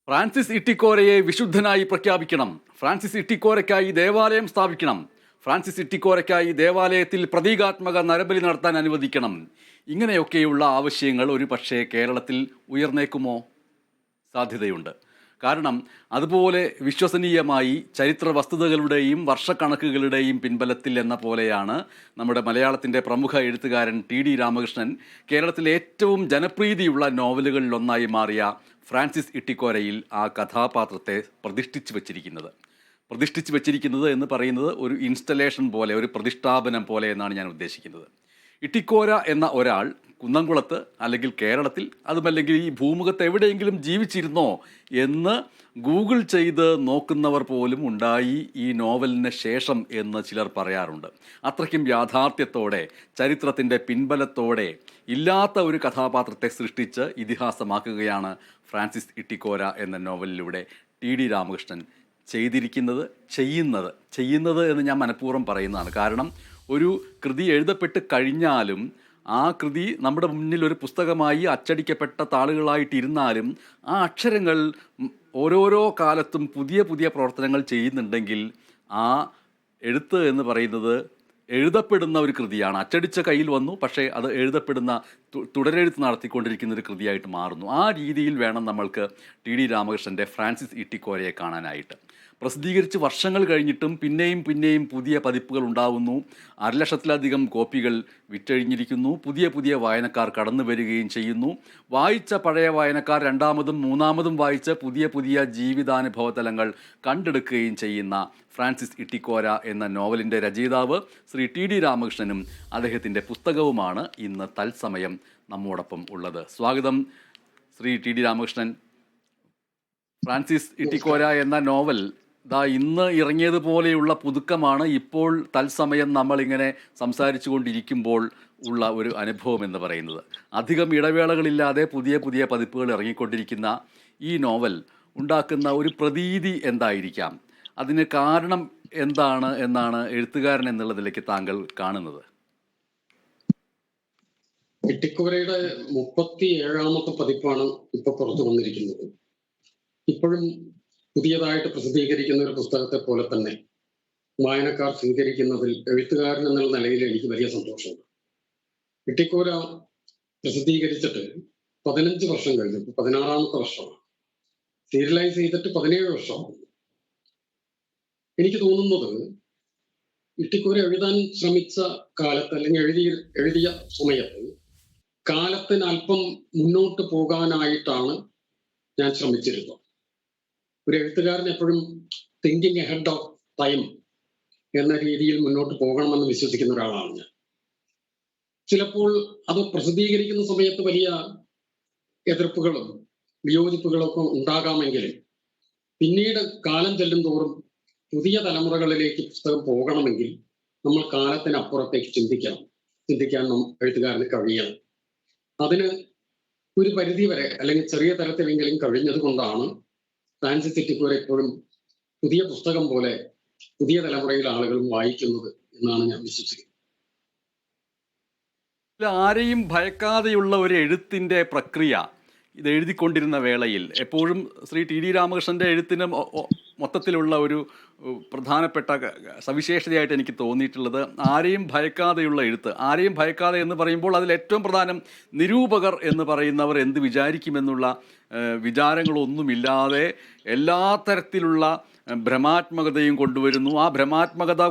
Francis ഇട്ടിക്കോരയെ വിശുദ്ധനായി പ്രഖ്യാപിക്കണം. Francis ഇട്ടിക്കോരയ്ക്കായി ദേവാലയം സ്ഥാപിക്കണം. Francis ഇട്ടിക്കോരയ്ക്കായി ദേവാലയത്തിൽ പ്രതീകാത്മക നരബലി നടത്താൻ അനുവദിക്കണം. ഇങ്ങനെയൊക്കെയുള്ള ആവശ്യങ്ങൾ ഒരു പക്ഷേ കേരളത്തിൽ ഉയർന്നേക്കുമോ? സാധ്യതയുണ്ട്. കാരണം അതുപോലെ വിശ്വസനീയമായി ചരിത്ര വസ്തുതകളുടെയും വർഷക്കണക്കുകളുടെയും പിൻബലത്തിൽ എന്ന പോലെയാണ് നമ്മുടെ മലയാളത്തിൻ്റെ പ്രമുഖ എഴുത്തുകാരൻ ടി.ഡി. രാമകൃഷ്ണൻ കേരളത്തിലെ ഏറ്റവും ജനപ്രീതിയുള്ള നോവലുകളിലൊന്നായി മാറിയ ഫ്രാൻസിസ് ഇട്ടിക്കോരയിൽ ആ കഥാപാത്രത്തെ പ്രതിഷ്ഠിച്ച് വച്ചിരിക്കുന്നത് എന്ന് പറയുന്നത് ഒരു ഇൻസ്റ്റലേഷൻ പോലെ, ഒരു പ്രതിഷ്ഠാപനം പോലെ എന്നാണ് ഞാൻ ഉദ്ദേശിക്കുന്നത്. ഇട്ടിക്കോര എന്ന ഒരാൾ കുന്നംകുളത്ത് അല്ലെങ്കിൽ കേരളത്തിൽ, അതുമല്ലെങ്കിൽ ഈ ഭൂമുഖത്ത് എവിടെയെങ്കിലും ജീവിച്ചിരുന്നോ എന്ന് ഗൂഗിൾ ചെയ്ത് നോക്കുന്നവർ പോലും ഉണ്ടായി ഈ നോവലിന് ശേഷം എന്ന് ചിലർ പറയാറുണ്ട്. അത്രയ്ക്കും യാഥാർത്ഥ്യത്തോടെ, ചരിത്രത്തിൻ്റെ പിൻബലത്തോടെ ഇല്ലാത്ത ഒരു കഥാപാത്രത്തെ സൃഷ്ടിച്ച് ഇതിഹാസമാക്കുകയാണ് ഫ്രാൻസിസ് ഇട്ടിക്കോര എന്ന നോവലിലൂടെ ടി.ഡി. രാമകൃഷ്ണൻ ചെയ്യുന്നത് എന്ന് ഞാൻ മനഃപൂർവ്വം പറയുന്നതാണ്. കാരണം ഒരു കൃതി എഴുതപ്പെട്ട് കഴിഞ്ഞാലും ആ കൃതി നമ്മുടെ മുന്നിൽ ഒരു പുസ്തകമായി അച്ചടിക്കപ്പെട്ട താളുകളായിട്ടിരുന്നാലും ആ അക്ഷരങ്ങൾ ഓരോരോ കാലത്തും പുതിയ പുതിയ പ്രവർത്തനങ്ങൾ ചെയ്യുന്നുണ്ടെങ്കിൽ ആ എഴുത്ത് എന്ന് പറയുന്നത് എഴുതപ്പെടുന്ന ഒരു കൃതിയാണ്. അച്ചടിച്ച കയ്യിൽ വന്നു, പക്ഷേ അത് എഴുതപ്പെടുന്ന തുടരെഴുത്ത് നടത്തിക്കൊണ്ടിരിക്കുന്ന ഒരു കൃതിയായിട്ട് മാറുന്നു. ആ രീതിയിൽ വേണം നമ്മൾക്ക് ടി.ഡി. രാമകൃഷ്ണൻ്റെ ഫ്രാൻസിസ് ഇട്ടിക്കോരയെ കാണാനായിട്ട്. പ്രസിദ്ധീകരിച്ച് വർഷങ്ങൾ കഴിഞ്ഞിട്ടും പിന്നെയും പുതിയ പതിപ്പുകൾ ഉണ്ടാവുന്നു. 1,00,000-ലധികം കോപ്പികൾ വിറ്റഴിഞ്ഞിരിക്കുന്നു. പുതിയ വായനക്കാർ കടന്നു വരികയും ചെയ്യുന്നു. വായിച്ച പഴയ വായനക്കാർ രണ്ടാമതും മൂന്നാമതും വായിച്ച് പുതിയ ജീവിതാനുഭവ തലങ്ങൾ കണ്ടെടുക്കുകയും ചെയ്യുന്ന ഫ്രാൻസിസ് ഇട്ടിക്കോര എന്ന നോവലിൻ്റെ രചയിതാവ് ശ്രീ ടി.ഡി. രാമകൃഷ്ണനും അദ്ദേഹത്തിൻ്റെ പുസ്തകവുമാണ് ഇന്ന് തത്സമയം നമ്മോടൊപ്പം ഉള്ളത്. സ്വാഗതം ശ്രീ ടി.ഡി. രാമകൃഷ്ണൻ. ഫ്രാൻസിസ് ഇട്ടിക്കോര എന്ന നോവൽ ഇന്ന് ഇറങ്ങിയതുപോലെയുള്ള പുതുക്കമാണ് ഇപ്പോൾ തത്സമയം നമ്മളിങ്ങനെ സംസാരിച്ചു കൊണ്ടിരിക്കുമ്പോൾ ഉള്ള ഒരു അനുഭവം എന്ന് പറയുന്നത്. അധികം ഇടവേളകളില്ലാതെ പുതിയ പതിപ്പുകൾ ഇറങ്ങിക്കൊണ്ടിരിക്കുന്ന ഈ നോവൽ ഉണ്ടാക്കുന്ന ഒരു പ്രതീതി എന്തായിരിക്കാം? അതിന് കാരണം എന്താണ് എന്നാണ് എഴുത്തുകാരൻ എന്നുള്ളതിലേക്ക് താങ്കൾ കാണുന്നത്? ഇട്ടിക്കോരയുടെ 37ാമത്തെ പതിപ്പാണ് ഇപ്പൊ പുറത്തു വന്നിരിക്കുന്നത്. ഇപ്പോഴും പുതിയതായിട്ട് പ്രസിദ്ധീകരിക്കുന്ന ഒരു പുസ്തകത്തെ പോലെ തന്നെ വായനക്കാർ സ്വീകരിക്കുന്നതിൽ എഴുത്തുകാരൻ എന്നുള്ള നിലയിൽ എനിക്ക് വലിയ സന്തോഷമുണ്ട്. ഇട്ടിക്കോര പ്രസിദ്ധീകരിച്ചിട്ട് 15 വർഷം കഴിഞ്ഞു. 16ാമത്തെ വർഷമാണ്. സീരിയലൈസ് ചെയ്തിട്ട് 17 വർഷമാണ്. എനിക്ക് തോന്നുന്നത് ഇട്ടിക്കോര എഴുതാൻ ശ്രമിച്ച കാലത്ത്, അല്ലെങ്കിൽ എഴുതിയ സമയത്ത് കാലത്തിന് അല്പം മുന്നോട്ട് പോകാനായിട്ടാണ് ഞാൻ ശ്രമിച്ചിരുന്നത്. ഒരു എഴുത്തുകാരൻ എപ്പോഴും തിങ്കിങ് എഹെഡ് ഓഫ് ടൈം എന്ന രീതിയിൽ മുന്നോട്ട് പോകണമെന്ന് വിശ്വസിക്കുന്ന ഒരാളാണ് ഞാൻ. ചിലപ്പോൾ അത് പ്രസിദ്ധീകരിക്കുന്ന സമയത്ത് വലിയ എതിർപ്പുകളും വിയോജിപ്പുകളും ഒക്കെ ഉണ്ടാകാമെങ്കിലും പിന്നീട് കാലം ചെല്ലും തോറും പുതിയ തലമുറകളിലേക്ക് പുസ്തകം പോകണമെങ്കിൽ നമ്മൾ കാലത്തിനപ്പുറത്തേക്ക് ചിന്തിക്കാൻ എഴുത്തുകാരന് കഴിയണം. അതിന് ഒരു പരിധി വരെ, അല്ലെങ്കിൽ ചെറിയ തരത്തിലെങ്കിലും കഴിഞ്ഞത് കൊണ്ടാണ് ഫ്രാൻസിസ് ഇട്ടിക്കോര എപ്പോഴും പുതിയ പുസ്തകം പോലെ പുതിയ തലമുറയിലെ ആളുകളും വായിക്കുന്നത് എന്നാണ് ഞാൻ വിശ്വസിക്കുന്നത്. ആരെയും ഭയക്കാതെയുള്ള ഒരു എഴുത്തിൻ്റെ പ്രക്രിയ ഇത് എഴുതിക്കൊണ്ടിരുന്ന വേളയിൽ എപ്പോഴും ശ്രീ ടി.ഡി. രാമകൃഷ്ണൻ്റെ എഴുത്തിന് മൊത്തത്തിലുള്ള ഒരു പ്രധാനപ്പെട്ട സവിശേഷതയായിട്ട് എനിക്ക് തോന്നിയിട്ടുള്ളത് ആരെയും ഭയക്കാതെയുള്ള എഴുത്ത്. ആരെയും ഭയക്കാതെ എന്ന് പറയുമ്പോൾ അതിൽ ഏറ്റവും പ്രധാനം നിരൂപകർ എന്ന് പറയുന്നവർ എന്ത് വിചാരിക്കുമെന്നുള്ള വിചാരങ്ങളൊന്നുമില്ലാതെ എല്ലാ തരത്തിലുള്ള ഭ്രമാത്മകതയും കൊണ്ടുവരുന്നു. ആ ഭ്രമാത്മകത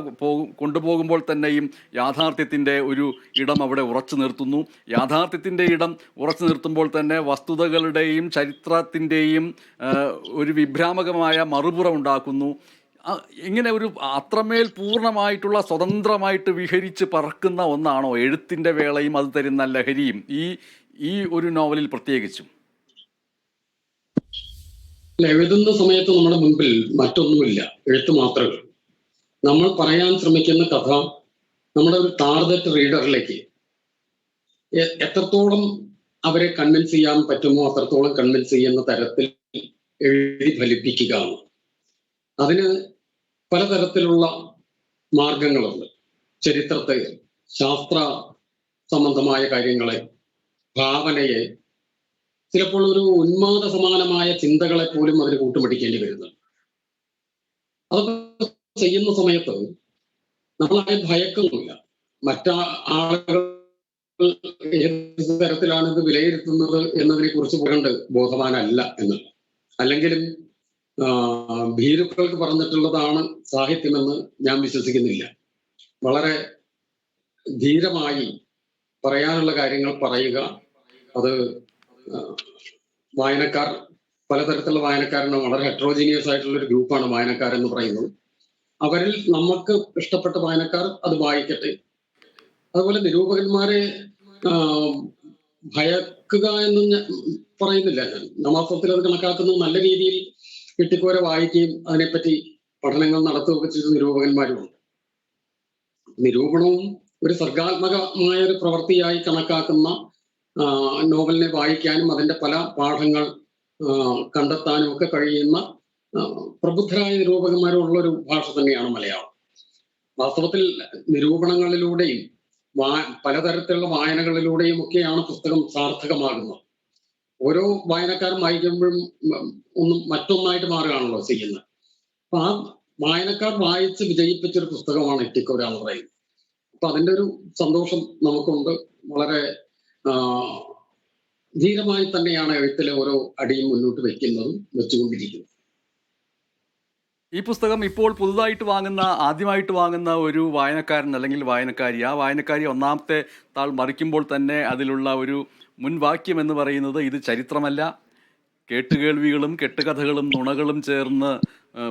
കൊണ്ടുപോകുമ്പോൾ തന്നെയും യാഥാർത്ഥ്യത്തിൻ്റെ ഒരു ഇടം അവിടെ ഉറച്ചു നിർത്തുന്നു. യാഥാർത്ഥ്യത്തിൻ്റെ ഇടം ഉറച്ചു നിർത്തുമ്പോൾ തന്നെ വസ്തുതകളുടെയും ചരിത്രത്തിൻ്റെയും ഒരു വിഭ്രാമകമായ മറുപുറം ഉണ്ടാക്കുന്നു. ഇങ്ങനെ ഒരു അത്രമേൽ പൂർണ്ണമായിട്ടുള്ള സ്വതന്ത്രമായിട്ട് വിഹരിച്ച് പറക്കുന്ന ഒന്നാണോ എഴുത്തിൻ്റെ വേളയും അത് തരുന്ന ലഹരിയും ഈ ഒരു നോവലിൽ പ്രത്യേകിച്ചും? എഴുതുന്ന സമയത്ത് നമ്മുടെ മുൻപിൽ മറ്റൊന്നുമില്ല, എഴുത്ത് മാത്രമേ. നമ്മൾ പറയാൻ ശ്രമിക്കുന്ന കഥ നമ്മുടെ ഒരു ടാർഗറ്റ് റീഡറിലേക്ക് എത്രത്തോളം അവരെ കൺവിൻസ് ചെയ്യാൻ പറ്റുമോ അത്രത്തോളം കൺവിൻസ് ചെയ്യുന്ന തരത്തിൽ എഴുതി ഫലിപ്പിക്കുക. അതിന് പലതരത്തിലുള്ള മാർഗങ്ങളുണ്ട്. ചരിത്രത്തെ, ശാസ്ത്ര സംബന്ധമായ കാര്യങ്ങളെ, ഭാവനയെ, ചിലപ്പോൾ ഒരു ഉന്മാദ സമാനമായ ചിന്തകളെ പോലും അതിന് കൂട്ടുപിടിക്കേണ്ടി വരുന്നത്. അതൊക്കെ ചെയ്യുന്ന സമയത്ത് നമ്മളായി ഭയക്കുന്നില്ല. മറ്റാ ആളുകൾ ഏത് തരത്തിലാണ് ഇത് വിലയിരുത്തുന്നത് എന്നതിനെ കുറിച്ച് കണ്ട് ബോധവാനല്ല എന്നുള്ളത്. അല്ലെങ്കിലും ഭീരുക്കൾക്ക് പറഞ്ഞിട്ടുള്ളതാണ് സാഹിത്യമെന്ന് ഞാൻ വിശ്വസിക്കുന്നില്ല. വളരെ ധീരമായി പറയാനുള്ള കാര്യങ്ങൾ പറയുക. അത് വായനക്കാർ, പലതരത്തിലുള്ള വായനക്കാരുണ്ട്. വളരെ ഹെട്രോജീനിയസ് ആയിട്ടുള്ള ഒരു ഗ്രൂപ്പാണ് വായനക്കാരെന്ന് പറയുന്നത്. അവരിൽ നമുക്ക് ഇഷ്ടപ്പെട്ട വായനക്കാർ അത് വായിക്കട്ടെ. അതുപോലെ നിരൂപകന്മാരെ ഭയക്കുക എന്ന് ഞാൻ പറയുന്നില്ല. ഞാൻ വാസ്തവത്തിൽ അത് കണക്കാക്കുന്നത് നല്ല രീതിയിൽ ഇട്ടിക്കോര വായിക്കുകയും അതിനെപ്പറ്റി പഠനങ്ങൾ നടത്തുകയൊക്കെ ചെയ്ത നിരൂപകന്മാരുമുണ്ട്. നിരൂപണവും ഒരു സർഗാത്മകമായ ഒരു പ്രവൃത്തിയായി കണക്കാക്കുന്ന നോവലിനെ വായിക്കാനും അതിന്റെ പല പാഠങ്ങൾ കണ്ടെത്താനും ഒക്കെ കഴിയുന്ന പ്രബുദ്ധരായ നിരൂപകന്മാരുള്ള ഒരു ഭാഷ തന്നെയാണ് മലയാളം. വാസ്തവത്തിൽ നിരൂപണങ്ങളിലൂടെയും പലതരത്തിലുള്ള വായനകളിലൂടെയും ഒക്കെയാണ് പുസ്തകം സാർത്ഥകമാകുന്നത്. ഓരോ വായനക്കാരും വായിക്കുമ്പോഴും മറ്റൊന്നായിട്ട് മാറുകയാണല്ലോ ചെയ്യുന്നത്. അപ്പൊ ആ വായനക്കാർ വായിച്ച് വിജയിപ്പിച്ചൊരു പുസ്തകമാണ് ഇട്ടിക്കോര എന്ന് പറയുന്നത്. അപ്പൊ അതിന്റെ ഒരു സന്തോഷം നമുക്കുണ്ട്. വളരെ ധീരമായി തന്നെയാണ് എഴുത്തിലെ ഓരോ അടിയും മുന്നോട്ട് വെക്കുന്നതും വെച്ചുകൊണ്ടിരിക്കുന്നത്. ഈ പുസ്തകം ഇപ്പോൾ പുതുതായിട്ട് ആദ്യമായിട്ട് വാങ്ങുന്ന ഒരു വായനക്കാരൻ അല്ലെങ്കിൽ വായനക്കാരി, ആ വായനക്കാരി ഒന്നാമത്തെ താൾ മറിക്കുമ്പോൾ തന്നെ അതിലുള്ള ഒരു മുൻവാക്യം എന്ന് പറയുന്നത് ഇത് ചരിത്രമല്ല, കേട്ടുകേൾവികളും കെട്ടുകഥകളും നുണകളും ചേർന്ന്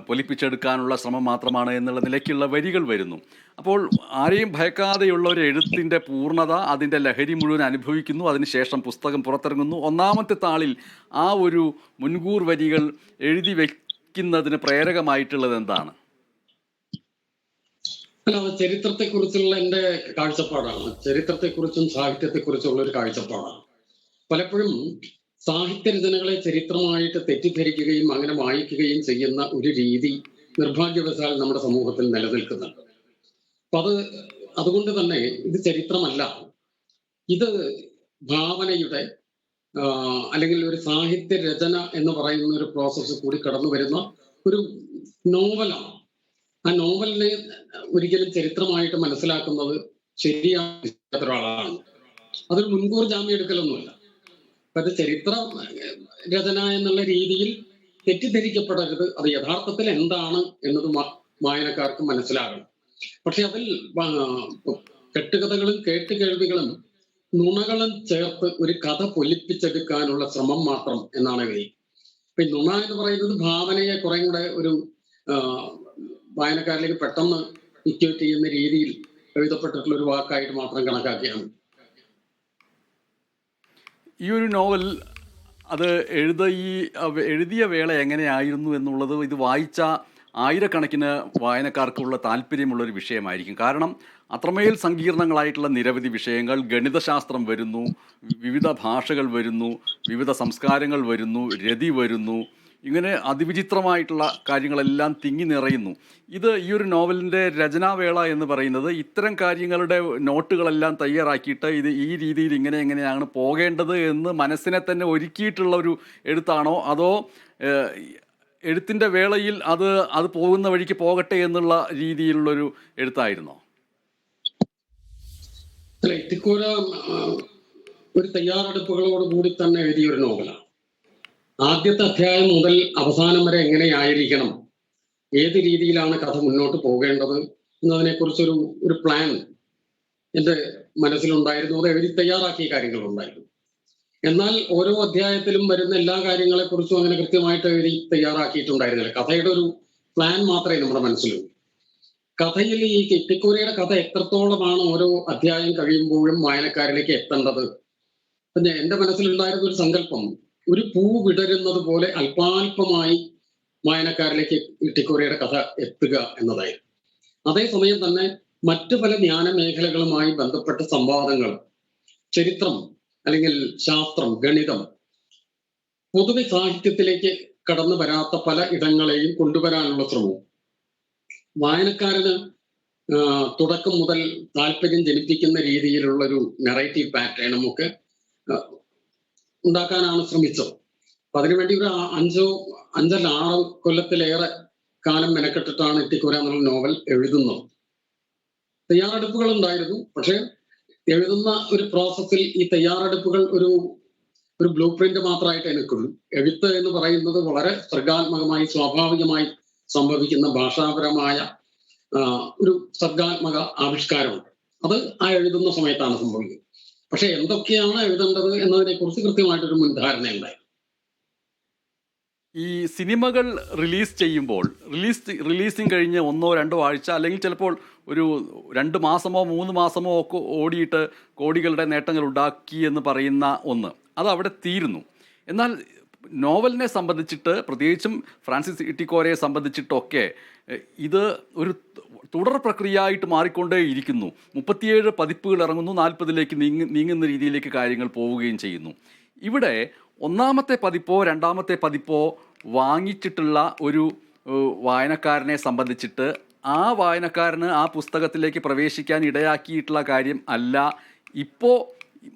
പൊലിപ്പിച്ചെടുക്കാനുള്ള ശ്രമം മാത്രമാണ് എന്നുള്ള നിലയ്ക്കുള്ള വരികൾ വരുന്നു. അപ്പോൾ ആരെയും ഭയക്കാതെയുള്ള ഒരു എഴുത്തിൻ്റെ പൂർണ്ണത, അതിൻ്റെ ലഹരി മുഴുവൻ അനുഭവിക്കുന്നു. അതിനുശേഷം പുസ്തകം പുറത്തിറങ്ങുന്നു. ഒന്നാമത്തെ താളിൽ ആ ഒരു മുൻകൂർ വരികൾ എഴുതി വയ്ക്കുന്നതിന് പ്രേരകമായിട്ടുള്ളത് എന്താണ്? അല്ല, അത് ചരിത്രത്തെക്കുറിച്ചുള്ള എൻ്റെ കാഴ്ചപ്പാടാണ്. ചരിത്രത്തെക്കുറിച്ചും സാഹിത്യത്തെക്കുറിച്ചുള്ള ഒരു കാഴ്ചപ്പാടാണ്. പലപ്പോഴും സാഹിത്യരചനകളെ ചരിത്രമായിട്ട് തെറ്റിദ്ധരിക്കുകയും അങ്ങനെ വായിക്കുകയും ചെയ്യുന്ന ഒരു രീതി നിർഭാഗ്യവശാൽ നമ്മുടെ സമൂഹത്തിൽ നിലനിൽക്കുന്നുണ്ട്. അപ്പൊ അതുകൊണ്ട് തന്നെ ഇത് ചരിത്രമല്ല, ഇത് ഭാവനയുടെ അല്ലെങ്കിൽ ഒരു സാഹിത്യ രചന എന്ന് പറയുന്ന ഒരു പ്രോസസ്സ് കൂടി കടന്നു വരുന്ന ഒരു നോവലാണ്. ആ നോവലിനെ ഒരിക്കലും ചരിത്രമായിട്ട് മനസ്സിലാക്കുന്നത് ശരിയായ ഒരാളാണ്. അതൊരു മുൻകൂർ ജാമ്യം എടുക്കലൊന്നുമല്ല. അത് ചരിത്ര രചന എന്നുള്ള രീതിയിൽ തെറ്റിദ്ധരിക്കപ്പെടരുത്. അത് യഥാർത്ഥത്തിൽ എന്താണ് എന്നത് വായനക്കാർക്ക് മനസ്സിലാകണം. പക്ഷെ അതിൽ കെട്ടുകഥകളും കേട്ടുകേൾവികളും നുണകളും ചേർത്ത് ഒരു കഥ പൊലിപ്പിച്ചെടുക്കാനുള്ള ശ്രമം മാത്രം എന്നാണ് ഗതി. ഇപ്പൊ നുണ എന്ന് പറയുന്നത് ഭാവനയെ കുറെ കൂടെ ഒരു വായനക്കാരിലേക്ക് പെട്ടെന്ന് ഇക്വേറ്റ് ചെയ്യുന്ന രീതിയിൽ എഴുതപ്പെട്ടിട്ടുള്ള ഒരു വാക്കായിട്ട് മാത്രം കണക്കാക്കിയാണ്. ഈ ഒരു നോവൽ അത് എഴുതിയ വേള എങ്ങനെയായിരുന്നു എന്നുള്ളത് ഇത് വായിച്ച ആയിരക്കണക്കിന് വായനക്കാർക്കുള്ള താല്പര്യമുള്ളൊരു വിഷയമായിരിക്കും. കാരണം അത്രമേൽ സങ്കീർണങ്ങളായിട്ടുള്ള നിരവധി വിഷയങ്ങൾ, ഗണിതശാസ്ത്രം വരുന്നു, വിവിധ ഭാഷകൾ വരുന്നു, വിവിധ സംസ്കാരങ്ങൾ വരുന്നു, രതി വരുന്നു, ഇങ്ങനെ അതിവിചിത്രമായിട്ടുള്ള കാര്യങ്ങളെല്ലാം തിങ്ങി നിറയുന്നു. ഈ ഒരു നോവലിൻ്റെ രചനാവേള എന്ന് പറയുന്നത് ഇത്തരം കാര്യങ്ങളുടെ നോട്ടുകളെല്ലാം തയ്യാറാക്കിയിട്ട് ഈ രീതിയിൽ എങ്ങനെയാണ് പോകേണ്ടത് എന്ന് മനസ്സിനെ തന്നെ ഒരുക്കിയിട്ടുള്ള ഒരു എഴുത്താണോ, അതോ എഴുത്തിൻ്റെ വേളയിൽ അത് പോകുന്ന വഴിക്ക് പോകട്ടെ എന്നുള്ള രീതിയിലുള്ളൊരു എഴുത്തായിരുന്നോ? അല്ല, ഇത്തിക്കൂര ഒരു തയ്യാറെടുപ്പുകളോട് കൂടി തന്നെ എഴുതിയ ഒരു നോവലാണ്. ആദ്യത്തെ അധ്യായം മുതൽ അവസാനം വരെ എങ്ങനെയായിരിക്കണം, ഏത് രീതിയിലാണ് കഥ മുന്നോട്ട് പോകേണ്ടത് എന്നതിനെക്കുറിച്ചൊരു ഒരു പ്ലാൻ എൻ്റെ മനസ്സിലുണ്ടായിരുന്നു. അത് എഴുതി തയ്യാറാക്കിയ കാര്യങ്ങളുണ്ടായിരുന്നു. എന്നാൽ ഓരോ അധ്യായത്തിലും വരുന്ന എല്ലാ കാര്യങ്ങളെക്കുറിച്ചും അങ്ങനെ കൃത്യമായിട്ട് എഴുതി തയ്യാറാക്കിയിട്ടുണ്ടായിരുന്നില്ല. കഥയുടെ ഒരു പ്ലാൻ മാത്രമേ നമ്മുടെ മനസ്സിലുള്ളൂ. കഥയിൽ ഈ ഇത്തിക്കൂരയുടെ കഥ എത്രത്തോളമാണ് ഓരോ അധ്യായം കഴിയുമ്പോഴും വായനക്കാരിലേക്ക് എത്തേണ്ടത്. എൻ്റെ മനസ്സിലുണ്ടായിരുന്ന ഒരു സങ്കല്പം, ഒരു പൂ വിടരുന്നത് പോലെ അല്പാൽപമായി വായനക്കാരിലേക്ക് ഇട്ടിക്കോരയുടെ കഥ എത്തുക എന്നതായിരുന്നു. അതേസമയം തന്നെ മറ്റു പല ജ്ഞാന മേഖലകളുമായി ബന്ധപ്പെട്ട സംവാദങ്ങൾ, ചരിത്രം അല്ലെങ്കിൽ ശാസ്ത്രം, ഗണിതം, പൊതുവെ സാഹിത്യത്തിലേക്ക് കടന്നു വരാത്ത പല ഇടങ്ങളെയും കൊണ്ടുവരാനുള്ള ശ്രമവും വായനക്കാരന് തുടക്കം മുതൽ താല്പര്യം ജനിപ്പിക്കുന്ന രീതിയിലുള്ളൊരു നെറേറ്റീവ് പാറ്റേണും ഒക്കെ ഉണ്ടാക്കാനാണ് ശ്രമിച്ചത്. അപ്പൊ അതിനുവേണ്ടി ഒരു അഞ്ചല്ല 6 കൊല്ലത്തിലേറെ കാലം മെനക്കെട്ടിട്ടാണ് ഇട്ടിക്കോര എന്നുള്ള നോവൽ എഴുതുന്നത്. തയ്യാറെടുപ്പുകൾ ഉണ്ടായിരുന്നു. പക്ഷെ എഴുതുന്ന ഒരു പ്രോസസ്സിൽ ഈ തയ്യാറെടുപ്പുകൾ ഒരു ബ്ലൂ പ്രിന്റ് മാത്രമായിട്ട് എനിക്കുള്ളൂ. എഴുത്ത് എന്ന് പറയുന്നത് വളരെ സർഗാത്മകമായി സ്വാഭാവികമായി സംഭവിക്കുന്ന ഭാഷാപരമായ ഒരു സർഗാത്മക ആവിഷ്കാരമുണ്ട്. അത് ആ എഴുതുന്ന സമയത്താണ് സംഭവിക്കുന്നത്. പക്ഷെ എന്തൊക്കെയാണ് എഴുതേണ്ടത് എന്നതിനെ കുറിച്ച് കൃത്യമായിട്ടൊരു മുൻധാരണ ഉണ്ടായി. ഈ സിനിമകൾ റിലീസ് ചെയ്യുമ്പോൾ റിലീസിങ് കഴിഞ്ഞ് 1-2 ആഴ്ച അല്ലെങ്കിൽ ചിലപ്പോൾ ഒരു 2 മാസമോ 3 മാസമോ ഒക്കെ ഓടിയിട്ട് കോടികളുടെ നേട്ടങ്ങൾ ഉണ്ടാക്കി എന്ന് പറയുന്ന ഒന്ന് അത് അവിടെ തീരുന്നു. എന്നാൽ നോവലിനെ സംബന്ധിച്ചിട്ട്, പ്രത്യേകിച്ചും ഫ്രാൻസിസ് ഇട്ടിക്കോരയെ സംബന്ധിച്ചിട്ടൊക്കെ ഇത് ഒരു തുടർ പ്രക്രിയയായിട്ട് മാറിക്കൊണ്ടേ ഇരിക്കുന്നു. 37 പതിപ്പുകൾ ഇറങ്ങുന്നു, 40ലേക്ക് നീങ്ങുന്ന രീതിയിലേക്ക് കാര്യങ്ങൾ പോവുകയും ചെയ്യുന്നു. ഇവിടെ ഒന്നാമത്തെ പതിപ്പോ രണ്ടാമത്തെ പതിപ്പോ വാങ്ങിച്ചിട്ടുള്ള ഒരു വായനക്കാരനെ സംബന്ധിച്ചിട്ട് ആ വായനക്കാരന് ആ പുസ്തകത്തിലേക്ക് പ്രവേശിക്കാൻ ഇടയാക്കിയിട്ടുള്ള കാര്യം അല്ല ഇപ്പോൾ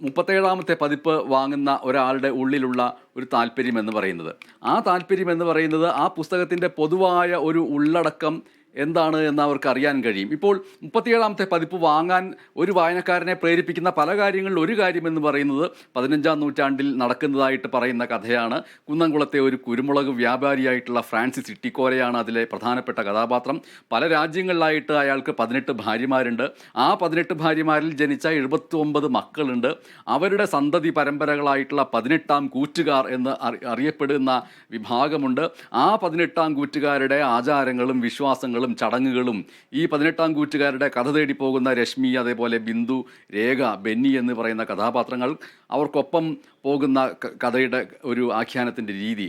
37ാമത്തെ പതിപ്പ് വാങ്ങുന്ന ഒരാളുടെ ഉള്ളിലുള്ള ഒരു താല്പര്യം എന്ന് പറയുന്നത്. ആ താല്പര്യം എന്ന് പറയുന്നത് ആ പുസ്തകത്തിൻ്റെ പൊതുവായ ഒരു ഉള്ളടക്കം എന്താണ് എന്ന് അവർക്ക് അറിയാൻ കഴിയും. ഇപ്പോൾ 37ാമത്തെ പതിപ്പ് വാങ്ങാൻ ഒരു വായനക്കാരനെ പ്രേരിപ്പിക്കുന്ന പല കാര്യങ്ങളിൽ ഒരു കാര്യമെന്ന് പറയുന്നത് 15ാം നൂറ്റാണ്ടിൽ നടക്കുന്നതായിട്ട് പറയുന്ന കഥയാണ്. കുന്നംകുളത്തെ ഒരു കുരുമുളക് വ്യാപാരിയായിട്ടുള്ള ഫ്രാൻസിസ് ഇട്ടിക്കോരയാണ് അതിലെ പ്രധാനപ്പെട്ട കഥാപാത്രം. പല രാജ്യങ്ങളിലായിട്ട് അയാൾക്ക് 18 ഭാര്യമാരുണ്ട്. ആ 18 ഭാര്യമാരിൽ ജനിച്ച 79 മക്കളുണ്ട്. അവരുടെ സന്തതി പരമ്പരകളായിട്ടുള്ള 18ാം കൂറ്റുകാർ എന്ന് അറിയപ്പെടുന്ന വിഭാഗമുണ്ട്. ആ 18ാം കൂറ്റുകാരുടെ ആചാരങ്ങളും വിശ്വാസങ്ങളും ചടങ്ങുകളും ഈ 18ാം കൂറ്റുകാരുടെ കഥ തേടി പോകുന്ന രശ്മി, അതേപോലെ ബിന്ദു, രേഖ, ബെന്നി എന്ന് പറയുന്ന കഥാപാത്രങ്ങൾ, അവർക്കൊപ്പം പോകുന്ന കഥയുടെ ഒരു ആഖ്യാനത്തിൻ്റെ രീതി,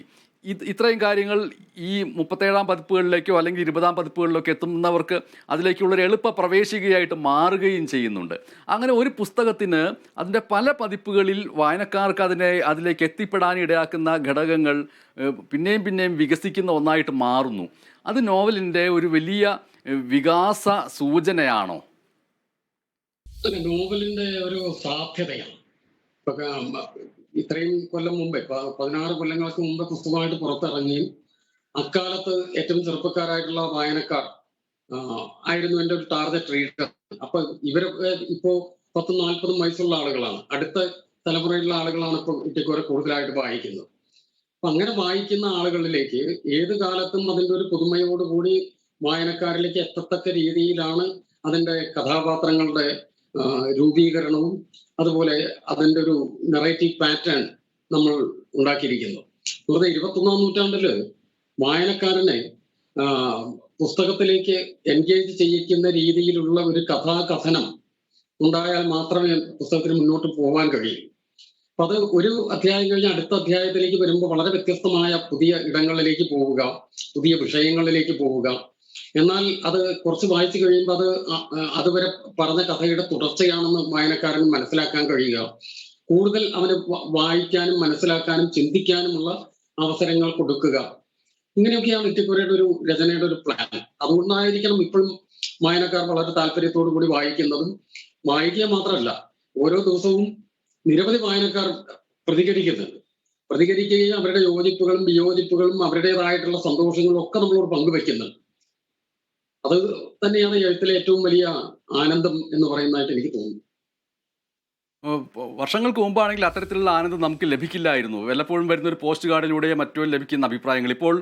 ഇത്രയും കാര്യങ്ങൾ ഈ 37ാം പതിപ്പുകളിലേക്കോ അല്ലെങ്കിൽ 20ാം പതിപ്പുകളിലേക്കോ എത്തുന്നവർക്ക് അതിലേക്കുള്ളൊരു എളുപ്പ പ്രവേശികയായിട്ട് മാറുകയും ചെയ്യുന്നുണ്ട്. അങ്ങനെ ഒരു പുസ്തകത്തിന് അതിൻ്റെ പല പതിപ്പുകളിൽ വായനക്കാർക്ക് അതിലേക്ക് എത്തിപ്പെടാൻ ഇടയാക്കുന്ന ഘടകങ്ങൾ പിന്നെയും പിന്നെയും വികസിക്കുന്ന ഒന്നായിട്ട് മാറുന്നു. അത് നോവലിൻ്റെ ഒരു വലിയ വികാസ സൂചനയാണോ? നോവലിന്റെ ഒരു സാധ്യതയാണ്. ഇത്രയും കൊല്ലം മുമ്പേ, 16 കൊല്ലങ്ങൾക്ക് മുമ്പ് പുസ്തകമായിട്ട് പുറത്തിറങ്ങിയും അക്കാലത്ത് ഏറ്റവും ചെറുപ്പക്കാരായിട്ടുള്ള വായനക്കാർ ആയിരുന്നു എൻ്റെ ഒരു ടാർഗറ്റ് റീഡർ. അപ്പൊ ഇവരൊക്കെ ഇപ്പോ 10-40 വയസ്സുള്ള ആളുകളാണ്. അടുത്ത തലമുറയിലുള്ള ആളുകളാണ് ഇപ്പൊ ഇട്ടിക്കോര കൂടുതലായിട്ട് വായിക്കുന്നത്. അപ്പൊ അങ്ങനെ വായിക്കുന്ന ആളുകളിലേക്ക് ഏത് കാലത്തും അതിൻ്റെ ഒരു പുതുമയോടുകൂടി വായനക്കാരിലേക്ക് എത്തത്തക്ക രീതിയിലാണ് അതിൻ്റെ കഥാപാത്രങ്ങളുടെ രൂപീകരണവും അതുപോലെ അതിൻ്റെ ഒരു നെറേറ്റീവ് പാറ്റേൺ നമ്മൾ ഉണ്ടാക്കിയിരിക്കുന്നു. വെറുതെ 21ാം നൂറ്റാണ്ടില് വായനക്കാരനെ പുസ്തകത്തിലേക്ക് എൻഗേജ് ചെയ്യിക്കുന്ന രീതിയിലുള്ള ഒരു കഥാകഥനം ഉണ്ടായാൽ മാത്രമേ പുസ്തകത്തിന് മുന്നോട്ട് പോകാൻ കഴിയൂ. അപ്പൊ അത് ഒരു അധ്യായം കഴിഞ്ഞ് അടുത്ത അധ്യായത്തിലേക്ക് വരുമ്പോൾ വളരെ വ്യത്യസ്തമായ പുതിയ ഇടങ്ങളിലേക്ക് പോവുക, പുതിയ വിഷയങ്ങളിലേക്ക് പോവുക. എന്നാൽ അത് കുറച്ച് വായിച്ചു കഴിയുമ്പോൾ അത് അതുവരെ പറഞ്ഞ കഥയുടെ തുടർച്ചയാണെന്ന് വായനക്കാരന് മനസ്സിലാക്കാൻ കഴിയുക. കൂടുതൽ അവന് വായിക്കാനും മനസ്സിലാക്കാനും ചിന്തിക്കാനുമുള്ള അവസരങ്ങൾ കൊടുക്കുക. ഇങ്ങനെയൊക്കെയാണ് ഇട്ടിക്കോരയുടെ ഒരു രചനയുടെ ഒരു പ്ലാൻ. അതുകൊണ്ടായിരിക്കണം ഇപ്പോഴും വായനക്കാർ വളരെ താല്പര്യത്തോടു കൂടി വായിക്കുന്നതും. വായിക്കുക മാത്രമല്ല, ഓരോ ദിവസവും നിരവധി വായനക്കാർ പ്രതികരിക്കുകയും അവരുടെ യോജിപ്പുകളും വിയോജിപ്പുകളും അവരുടേതായിട്ടുള്ള സന്തോഷങ്ങളും ഒക്കെ നമ്മളോട് പങ്കുവെക്കുന്നുണ്ട്. അത് തന്നെയാണ് എഴുത്തിലെ ഏറ്റവും വലിയ ആനന്ദം എന്ന് പറയുന്നതായിട്ട് എനിക്ക് തോന്നുന്നു. വർഷങ്ങൾക്ക് മുമ്പാണെങ്കിൽ അത്തരത്തിലുള്ള ആനന്ദം നമുക്ക് ലഭിക്കില്ലായിരുന്നു. വല്ലപ്പോഴും വരുന്ന ഒരു പോസ്റ്റ് കാർഡിലൂടെ മറ്റോ ലഭിക്കുന്ന അഭിപ്രായങ്ങൾ. ഇപ്പോൾ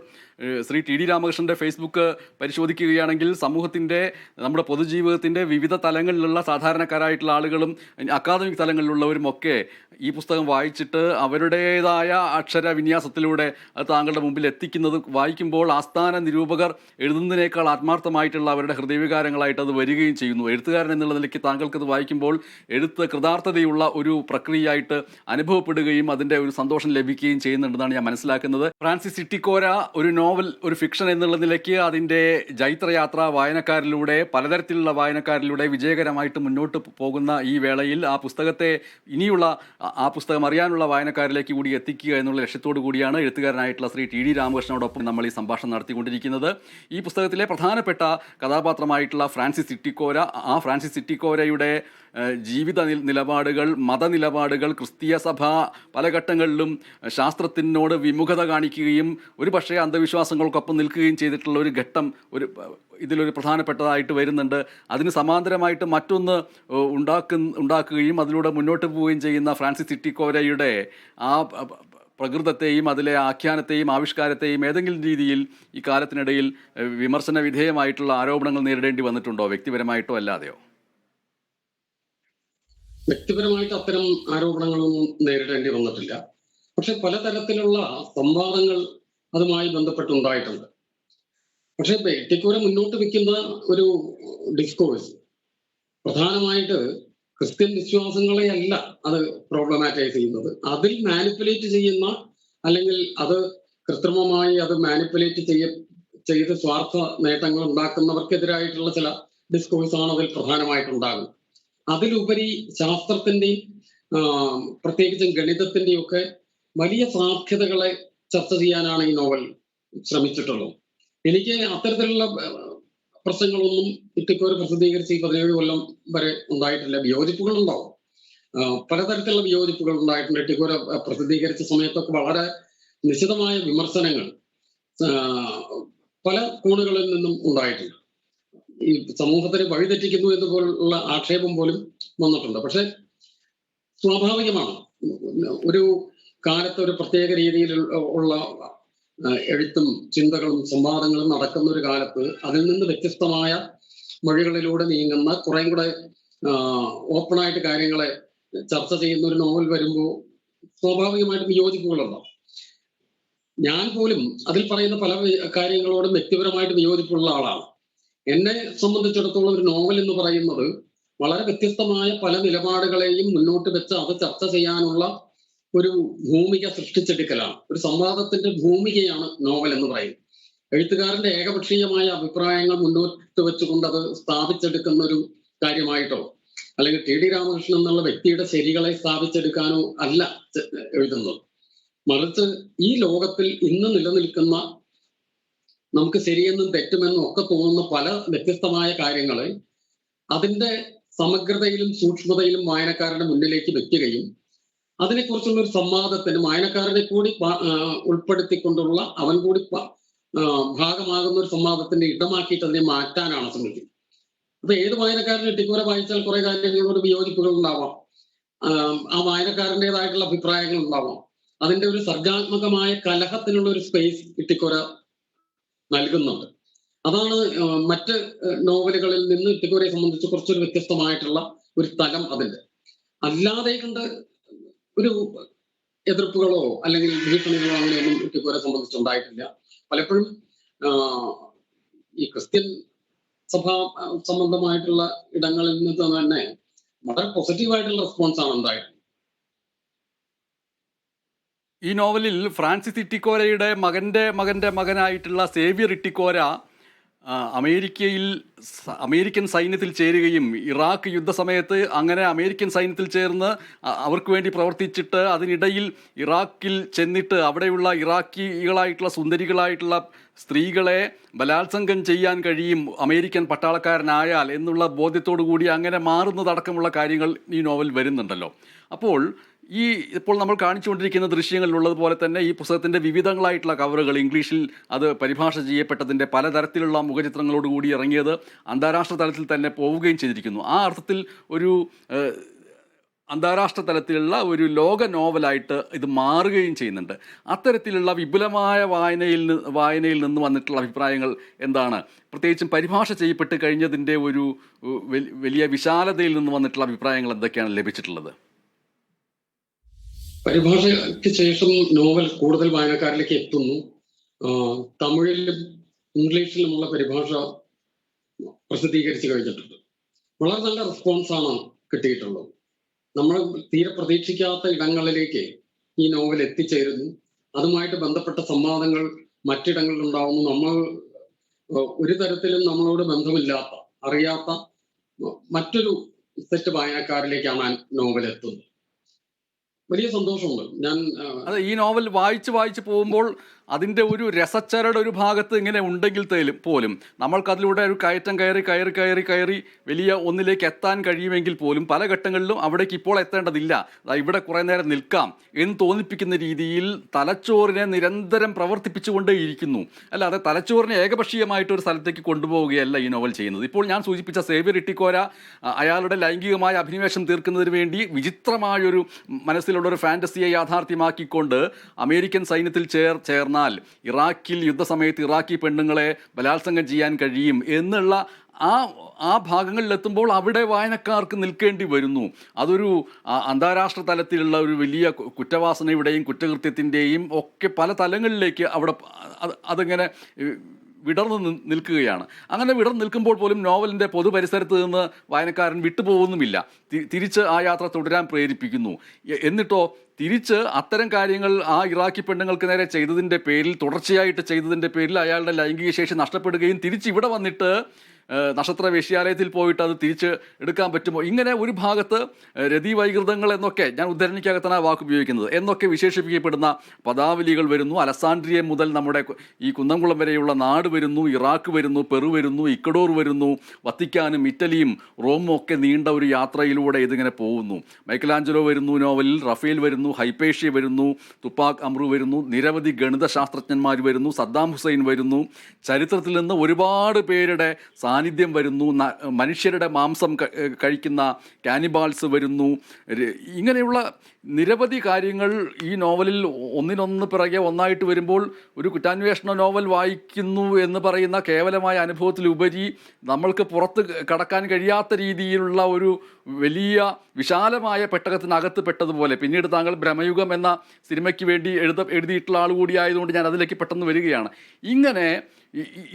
ശ്രീ ടി ഡി രാമകൃഷ്ണൻ്റെ ഫേസ്ബുക്ക് പരിശോധിക്കുകയാണെങ്കിൽ സമൂഹത്തിൻ്റെ, നമ്മുടെ പൊതുജീവിതത്തിൻ്റെ വിവിധ തലങ്ങളിലുള്ള സാധാരണക്കാരായിട്ടുള്ള ആളുകളും അക്കാദമിക് തലങ്ങളിലുള്ളവരും ഒക്കെ ഈ പുസ്തകം വായിച്ചിട്ട് അവരുടേതായ അക്ഷര വിന്യാസത്തിലൂടെ അത് താങ്കളുടെ മുമ്പിൽ എത്തിക്കുന്നത് വായിക്കുമ്പോൾ ആസ്ഥാന നിരൂപകർ എഴുതുന്നതിനേക്കാൾ ആത്മാർത്ഥമായിട്ടുള്ള അവരുടെ ഹൃദയവികാരങ്ങളായിട്ട് അത് വരികയും ചെയ്യുന്നു. എഴുത്തുകാരൻ എന്നുള്ള നിലയ്ക്ക് താങ്കൾക്കത് വായിക്കുമ്പോൾ എഴുത്ത് കൃതാർത്ഥതയുള്ള ഒരു പ്രക്രിയയായിട്ട് അനുഭവപ്പെടുകയും അതിൻ്റെ ഒരു സന്തോഷം ലഭിക്കുകയും ചെയ്യുന്നുണ്ടെന്നാണ് ഞാൻ മനസ്സിലാക്കുന്നത്. ഫ്രാൻസിസ് ഇട്ടിക്കോര ഒരു നോവൽ, ഒരു ഫിക്ഷൻ എന്നുള്ള നിലയ്ക്ക് അതിൻ്റെ ജൈത്രയാത്ര വായനക്കാരിലൂടെ, പലതരത്തിലുള്ള വായനക്കാരിലൂടെ വിജയകരമായിട്ട് മുന്നോട്ട് പോകുന്ന ഈ വേളയിൽ ആ പുസ്തകത്തെ ഇനിയുള്ള ആ പുസ്തകം അറിയാനുള്ള വായനക്കാരിലേക്ക് കൂടി എത്തിക്കുക എന്നുള്ള ലക്ഷ്യത്തോടു കൂടിയാണ് എഴുത്തുകാരനായിട്ടുള്ള ശ്രീ ടി ഡി രാമകൃഷ്ണനോടൊപ്പം നമ്മൾ ഈ സംഭാഷണം നടത്തിക്കൊണ്ടിരിക്കുന്നത്. ഈ പുസ്തകത്തിലെ പ്രധാനപ്പെട്ട കഥാപാത്രമായിട്ടുള്ള ഫ്രാൻസിസ് ഇട്ടിക്കോര, ആ ഫ്രാൻസിസ് ഇട്ടിക്കോരയുടെ ജീവിത നിലപാടുകൾ, നിലപാടുകൾ, മതനിലപാടുകൾ, ക്രിസ്തീയ സഭ പല ഘട്ടങ്ങളിലും ശാസ്ത്രത്തിനോട് വിമുഖത കാണിക്കുകയും ഒരു പക്ഷേ അന്ധവിശ്വാസങ്ങൾക്കൊപ്പം നിൽക്കുകയും ചെയ്തിട്ടുള്ള ഒരു ഘട്ടം ഇതിലൊരു പ്രധാനപ്പെട്ടതായിട്ട് വരുന്നുണ്ട്. അതിന് സമാന്തരമായിട്ട് മറ്റൊന്ന് ഉണ്ടാക്കുകയും അതിലൂടെ മുന്നോട്ട് പോവുകയും ചെയ്യുന്ന ഫ്രാൻസിസ് ഇട്ടിക്കോരയുടെ ആ പ്രകൃതത്തെയും അതിലെ ആഖ്യാനത്തെയും ആവിഷ്കാരത്തെയും ഏതെങ്കിലും രീതിയിൽ ഈ കാലത്തിനിടയിൽ വിമർശന വിധേയമായിട്ടുള്ള ആരോപണങ്ങൾ നേരിടേണ്ടി വന്നിട്ടുണ്ടോ, വ്യക്തിപരമായിട്ടോ അല്ലാതെയോ? വ്യക്തിപരമായിട്ട് അത്തരം ആരോപണങ്ങളൊന്നും നേരിടേണ്ടി വന്നിട്ടില്ല. പക്ഷെ പലതരത്തിലുള്ള സംവാദങ്ങൾ അതുമായി ബന്ധപ്പെട്ടുണ്ടായിട്ടുണ്ട്. പക്ഷെ ഇട്ടിക്കോര മുന്നോട്ട് വെക്കുന്ന ഒരു ഡിസ്കോഴ്സ് പ്രധാനമായിട്ട് ക്രിസ്ത്യൻ വിശ്വാസങ്ങളെ അല്ല അത് പ്രോബ്ലമാറ്റൈസ് ചെയ്യുന്നത്. അതിൽ മാനിപ്പുലേറ്റ് ചെയ്യുന്ന, അല്ലെങ്കിൽ അത് കൃത്രിമമായി അത് മാനിപ്പുലേറ്റ് ചെയ്ത് സ്വാർത്ഥ നേട്ടങ്ങൾ ഉണ്ടാക്കുന്നവർക്കെതിരായിട്ടുള്ള ചില ഡിസ്കോഴ്സ് ആണ് അതിൽ പ്രധാനമായിട്ടുണ്ടാകുന്നത്. അതിലുപരി ശാസ്ത്രത്തിന്റെയും പ്രത്യേകിച്ചും ഗണിതത്തിന്റെയും ഒക്കെ വലിയ സാധ്യതകളെ ചർച്ച ചെയ്യാനാണ് ഈ നോവൽ ശ്രമിച്ചിട്ടുള്ളത്. എനിക്ക് അത്തരത്തിലുള്ള പ്രശ്നങ്ങളൊന്നും ഇട്ടിക്കോര പ്രസിദ്ധീകരിച്ച് ഈ 17 കൊല്ലം വരെ ഉണ്ടായിട്ടില്ല. വിയോജിപ്പുകൾ ഉണ്ടാവും, പലതരത്തിലുള്ള വിയോജിപ്പുകൾ ഉണ്ടായിട്ടുണ്ട്. ഇട്ടിക്കോര പ്രസിദ്ധീകരിച്ച സമയത്തൊക്കെ വളരെ നിശിതമായ വിമർശനങ്ങൾ പല കോണുകളിൽ നിന്നും ഉണ്ടായിട്ടുണ്ട്. ഈ സമൂഹത്തിന് വഴിതെറ്റിക്കുന്നു എന്ന് പോലുള്ള ആക്ഷേപം പോലും വന്നിട്ടുണ്ട്. പക്ഷെ സ്വാഭാവികമാണ്, ഒരു കാലത്ത് ഒരു പ്രത്യേക രീതിയിൽ ഉള്ള എഴുത്തും ചിന്തകളും സംവാദങ്ങളും നടക്കുന്ന ഒരു കാലത്ത് അതിൽ നിന്ന് വ്യത്യസ്തമായ വഴികളിലൂടെ നീങ്ങുന്ന കുറേം കൂടെ ഓപ്പണായിട്ട് കാര്യങ്ങളെ ചർച്ച ചെയ്യുന്ന ഒരു നോവൽ വരുമ്പോൾ സ്വാഭാവികമായിട്ടും വിയോജിപ്പുകളുണ്ടാവും. ഞാൻ പോലും അതിൽ പറയുന്ന പല കാര്യങ്ങളോടും വ്യക്തിപരമായിട്ട് വിയോജിപ്പുള്ള ആളാണ്. എന്നെ സംബന്ധിച്ചിടത്തോളം ഒരു നോവൽ എന്ന് പറയുന്നത് വളരെ വ്യത്യസ്തമായ പല നിലപാടുകളെയും മുന്നോട്ട് വെച്ച് അത് ചർച്ച ചെയ്യാനുള്ള ഒരു ഭൂമിക സൃഷ്ടിച്ചെടുക്കലാണ്. ഒരു സംവാദത്തിന്റെ ഭൂമികയാണ് നോവൽ എന്ന് പറയുന്നത്. എഴുത്തുകാരന്റെ ഏകപക്ഷീയമായ അഭിപ്രായങ്ങൾ മുന്നോട്ട് വെച്ചുകൊണ്ട് അത് സ്ഥാപിച്ചെടുക്കുന്ന ഒരു കാര്യമായിട്ടോ അല്ലെങ്കിൽ ടി രാമകൃഷ്ണൻ എന്നുള്ള വ്യക്തിയുടെ ശരികളെ സ്ഥാപിച്ചെടുക്കാനോ അല്ല എഴുതുന്നത്. മറിച്ച് ഈ ലോകത്തിൽ ഇന്ന് നിലനിൽക്കുന്ന നമുക്ക് ശരിയെന്നും തെറ്റുമെന്നും ഒക്കെ തോന്നുന്ന പല വ്യത്യസ്തമായ കാര്യങ്ങളെ അതിന്റെ സമഗ്രതയിലും സൂക്ഷ്മതയിലും വായനക്കാരുടെ മുന്നിലേക്ക് വെക്കുകയും അതിനെക്കുറിച്ചുള്ള ഒരു സംവാദത്തിന് വായനക്കാരനെ കൂടി ഉൾപ്പെടുത്തിക്കൊണ്ടുള്ള അവൻ കൂടി ഭാഗമാകുന്ന ഒരു സംവാദത്തിന്റെ ഇടമാക്കിയിട്ട് അതിനെ മാറ്റാനാണ് ശ്രമിക്കുന്നത്. അപ്പൊ ഏത് വായനക്കാരനെ ഇട്ടിക്കോര വായിച്ചാൽ കുറെ കാര്യങ്ങളോട് വിയോജിപ്പുകൾ ഉണ്ടാവാം, ആ വായനക്കാരൻ്റെതായിട്ടുള്ള അഭിപ്രായങ്ങൾ ഉണ്ടാവാം. അതിന്റെ ഒരു സർഗാത്മകമായ കലഹത്തിനുള്ള ഒരു സ്പേസ് ഇട്ടിക്കോര നൽകുന്നുണ്ട്. അതാണ് മറ്റ് നോവലുകളിൽ നിന്ന് ഇട്ടിക്കോരയെ സംബന്ധിച്ച് കുറച്ചൊരു വ്യത്യസ്തമായിട്ടുള്ള ഒരു തലം അതിന്റെ. അല്ലാതെ കണ്ട് ഒരു എതിർപ്പുകളോ അല്ലെങ്കിൽ ഭീഷണികളോ അങ്ങനെയൊന്നും ഇട്ടിക്കോരെ സംബന്ധിച്ചുണ്ടായിട്ടില്ല. പലപ്പോഴും ഈ ക്രിസ്ത്യൻ സഭാ സംബന്ധമായിട്ടുള്ള ഇടങ്ങളിൽ നിന്ന് തന്നെ വളരെ പോസിറ്റീവായിട്ടുള്ള റെസ്പോൺസ് ആണ് ഉണ്ടായിട്ടുള്ളത്. ഈ നോവലിൽ ഫ്രാൻസിസ് ഇട്ടിക്കോരയുടെ മകൻ്റെ മകനായിട്ടുള്ള സേവ്യർ ഇട്ടിക്കോര അമേരിക്കൻ സൈന്യത്തിൽ ചേരുകയും ഇറാഖ് യുദ്ധസമയത്ത് അങ്ങനെ അമേരിക്കൻ സൈന്യത്തിൽ ചേർന്ന് അവർക്ക് വേണ്ടി പ്രവർത്തിച്ചിട്ട് അതിനിടയിൽ ഇറാഖിൽ ചെന്നിട്ട് അവിടെയുള്ള ഇറാഖികളായിട്ടുള്ള സുന്ദരികളായിട്ടുള്ള സ്ത്രീകളെ ബലാത്സംഗം ചെയ്യാൻ കഴിയും അമേരിക്കൻ പട്ടാളക്കാരനായാൽ എന്നുള്ള ബോധ്യത്തോടു കൂടി അങ്ങനെ മാറുന്നതടക്കമുള്ള കാര്യങ്ങൾ ഈ നോവൽ വരുന്നുണ്ടല്ലോ. അപ്പോൾ ഇപ്പോൾ നമ്മൾ കാണിച്ചുകൊണ്ടിരിക്കുന്ന ദൃശ്യങ്ങളിലുള്ളതുപോലെ തന്നെ ഈ പുസ്തകത്തിൻ്റെ വിവിധങ്ങളായിട്ടുള്ള കവറുകൾ ഇംഗ്ലീഷിൽ അത് പരിഭാഷ ചെയ്യപ്പെട്ടതിൻ്റെ പലതരത്തിലുള്ള മുഖചിത്രങ്ങളോടുകൂടി ഇറങ്ങിയത് അന്താരാഷ്ട്ര തലത്തിൽ തന്നെ പോവുകയും ചെയ്തിരിക്കുന്നു. ആ അർത്ഥത്തിൽ ഒരു അന്താരാഷ്ട്ര തലത്തിലുള്ള ഒരു ലോക നോവലായിട്ട് ഇത് മാറുകയും ചെയ്യുന്നുണ്ട്. അത്തരത്തിലുള്ള വിപുലമായ വായനയിൽ നിന്ന് വന്നിട്ടുള്ള അഭിപ്രായങ്ങൾ എന്താണ്? പ്രത്യേകിച്ചും പരിഭാഷ ചെയ്യപ്പെട്ട് കഴിഞ്ഞതിൻ്റെ ഒരു വലിയ വിശാലതയിൽ നിന്ന് വന്നിട്ടുള്ള അഭിപ്രായങ്ങൾ എന്തൊക്കെയാണ് ലഭിച്ചിട്ടുള്ളത്? പരിഭാഷയ്ക്ക് ശേഷം നോവൽ കൂടുതൽ വായനക്കാരിലേക്ക് എത്തുന്നു. തമിഴിലും ഇംഗ്ലീഷിലുമുള്ള പരിഭാഷ പ്രസിദ്ധീകരിച്ചു കഴിഞ്ഞിട്ടുണ്ട്. വളരെ നല്ല റെസ്പോൺസാണ് കിട്ടിയിട്ടുള്ളത്. നമ്മൾ തീരെ പ്രതീക്ഷിക്കാത്ത ഇടങ്ങളിലേക്ക് ഈ നോവൽ എത്തിച്ചേരുന്നു. അതുമായിട്ട് ബന്ധപ്പെട്ട സംവാദങ്ങൾ മറ്റിടങ്ങളിൽ ഉണ്ടാവുന്നു. നമ്മൾ ഒരു തരത്തിലും നമ്മളോട് ബന്ധമില്ലാത്ത അറിയാത്ത മറ്റൊരു സെറ്റ് വായനക്കാരിലേക്കാണ് നോവൽ എത്തുന്നത്. വലിയ സന്തോഷമുണ്ട്. അതെ, ഈ നോവൽ വായിച്ച് പോകുമ്പോൾ അതിൻ്റെ ഒരു രസച്ചരട് ഒരു ഭാഗത്ത് ഇങ്ങനെ ഉണ്ടെങ്കിൽ പോലും നമ്മൾക്കതിലൂടെ ഒരു കയറ്റം കയറി വലിയ ഒന്നിലേക്ക് എത്താൻ കഴിയുമെങ്കിൽ പോലും പല ഘട്ടങ്ങളിലും അവിടേക്ക് ഇപ്പോൾ എത്തേണ്ടതില്ല, ഇവിടെ കുറേ നേരം നിൽക്കാം എന്ന് തോന്നിപ്പിക്കുന്ന രീതിയിൽ തലച്ചോറിനെ നിരന്തരം പ്രവർത്തിപ്പിച്ചുകൊണ്ടേയിരിക്കുന്നു. അല്ലാതെ തലച്ചോറിനെ ഏകപക്ഷീയമായിട്ട് ഒരു സ്ഥലത്തേക്ക് കൊണ്ടുപോവുകയല്ല ഈ നോവൽ ചെയ്യുന്നത്. ഇപ്പോൾ ഞാൻ സൂചിപ്പിച്ച സേവ്യർ ഇട്ടിക്കോര അയാളുടെ ലൈംഗികമായ അഭിനിവേശം തീർക്കുന്നതിന് വേണ്ടി വിചിത്രമായൊരു മനസ്സിലുള്ളൊരു ഫാൻറ്റസിയെ യാഥാർത്ഥ്യമാക്കിക്കൊണ്ട് അമേരിക്കൻ സൈന്യത്തിൽ ചേർന്നാൽ ഇറാഖിൽ യുദ്ധസമയത്ത് ഇറാഖി പെണ്ണുങ്ങളെ ബലാത്സംഗം ചെയ്യാൻ കഴിയും എന്നുള്ള ആ ഭാഗങ്ങളിലെത്തുമ്പോൾ അവിടെ വായനക്കാർക്ക് നിൽക്കേണ്ടി വരുന്നു. അതൊരു അന്താരാഷ്ട്ര തലത്തിലുള്ള ഒരു വലിയ കുറ്റവാസനയുടെയും കുറ്റകൃത്യത്തിൻ്റെയും ഒക്കെ പല തലങ്ങളിലേക്ക് അവിടെ അതിങ്ങനെ വിടർന്ന് നിൽക്കുകയാണ്. അങ്ങനെ വിടർന്ന് നിൽക്കുമ്പോൾ പോലും നോവലിൻ്റെ പൊതുപരിസരത്ത് നിന്ന് വായനക്കാരൻ വിട്ടുപോകുന്നുമില്ല, തിരിച്ച് ആ യാത്ര തുടരാൻ പ്രേരിപ്പിക്കുന്നു. എന്നിട്ടോ തിരിച്ച് അത്തരം കാര്യങ്ങൾ ആ ഇറാഖി പെണ്ണുങ്ങൾക്ക് നേരെ ചെയ്തതിൻ്റെ പേരിൽ, തുടർച്ചയായിട്ട് ചെയ്തതിൻ്റെ പേരിൽ അയാളുടെ ലൈംഗിക ശേഷി നഷ്ടപ്പെടുകയും തിരിച്ച് ഇവിടെ വന്നിട്ട് നക്ഷത്ര വേശ്യാലയത്തിൽ പോയിട്ട് അത് തിരിച്ച് എടുക്കാൻ പറ്റുമോ, ഇങ്ങനെ ഒരു ഭാഗത്ത് രതിവൈകൃതങ്ങൾ എന്നൊക്കെ, ഞാൻ ഉദ്ധരണിക്കകത്താണ് ആ വാക്ക് ഉപയോഗിക്കുന്നത്, എന്നൊക്കെ വിശേഷിപ്പിക്കപ്പെടുന്ന പദാവലികൾ വരുന്നു. അലസാൻഡ്രിയ മുതൽ നമ്മുടെ ഈ കുന്നംകുളം വരെയുള്ള നാട് വരുന്നു, ഇറാഖ് വരുന്നു, പെറു വരുന്നു, ഇക്കഡോർ വരുന്നു, വത്തിക്കാനും ഇറ്റലിയും റോമും ഒക്കെ നീണ്ട ഒരു യാത്രയിലൂടെ ഇതിങ്ങനെ പോകുന്നു. മൈക്കലാഞ്ചലോ വരുന്നു നോവലിൽ, റഫേൽ വരുന്നു, ഹൈപ്പേഷ്യ വരുന്നു, തുപ്പാക് അമ്രു വരുന്നു, നിരവധി ഗണിതശാസ്ത്രജ്ഞന്മാർ വരുന്നു, സദ്ദാം ഹുസൈൻ വരുന്നു, ചരിത്രത്തിൽ നിന്ന് ഒരുപാട് പേരുടെ സാന്നിധ്യം വരുന്നു, മനുഷ്യരുടെ മാംസം കഴിക്കുന്ന കാനിബാൾസ് വരുന്നു. ഇങ്ങനെയുള്ള നിരവധി കാര്യങ്ങൾ ഈ നോവലിൽ ഒന്നിനൊന്ന് പിറകെ ഒന്നായിട്ട് വരുമ്പോൾ ഒരു കുറ്റാന്വേഷണ നോവൽ വായിക്കുന്നു എന്ന് പറയുന്ന കേവലമായ അനുഭവത്തിലുപരി നമ്മൾക്ക് പുറത്ത് കടക്കാൻ കഴിയാത്ത രീതിയിലുള്ള ഒരു വലിയ വിശാലമായ പെട്ടകത്തിനകത്ത് പെട്ടതുപോലെ. പിന്നീട് താങ്കൾ ഭ്രമയുഗം എന്ന സിനിമയ്ക്ക് വേണ്ടി എഴുതിയിട്ടുള്ള ആൾ കൂടിയായതുകൊണ്ട് ഞാൻ അതിലേക്ക് പെട്ടെന്ന് വരികയാണ്. ഇങ്ങനെ